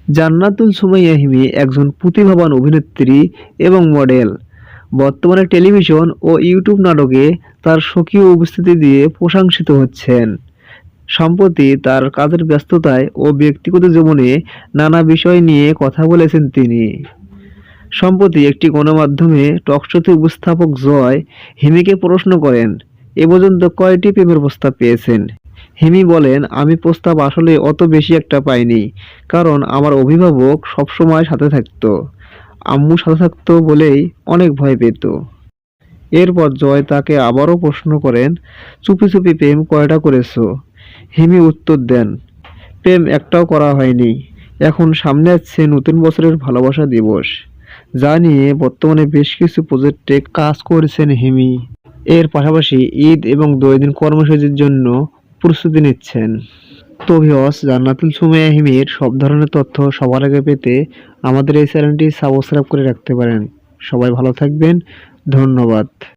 জান্নাতুল সুমাইয়া হিমি একজন প্রতিভাবান অভিনেত্রী এবং মডেল। বর্তমানে টেলিভিশন ও ইউটিউব নাটকে তার সক্রিয় উপস্থিতি দিয়ে প্রশংসিত হচ্ছেন। সম্প্রতি তার কাজের ব্যস্ততায় ও ব্যক্তিগত জীবনে নানা বিষয় নিয়ে কথা বলেছেন তিনি। সম্প্রতি একটি গণমাধ্যমে টকশোতে উপস্থাপক জয় হিমিকে প্রশ্ন করেন, এ পর্যন্ত কয়টি প্রেমের প্রস্তাব পেয়েছেন? হিমি বলেন, আমি প্রস্তাব আসলে অত বেশি একটা পাইনি, কারণ আমার অভিভাবক সবসময় সাথে থাকতো। আম্মু সাথে থাকতো বলেই অনেক ভয় পেত। এরপর জয় তাকে আবারও প্রশ্ন করেন, চুপি চুপি প্রেম কয়টা করেছো? হিমি উত্তর দেন, প্রেম একটাও করা হয়নি। এখন সামনে আসছে নতুন বছরের ভালোবাসা দিবস, যা নিয়ে বর্তমানে বেশ কিছু প্রজেক্টে কাজ করছেন হিমি। এর পাশাপাশি ঈদ এবং দৈনন্দিন কর্মসূচির জন্য প্রস্তুতি নিচ্ছেন। তো ভিউয়ার্স, জান্নাতুল সুমাইয়া হিমির সব ধরনের তথ্য সবার আগে পেতে আমাদের এই চ্যানেলটি সাবস্ক্রাইব করে রাখতে পারেন। সবাই ভালো থাকবেন। ধন্যবাদ।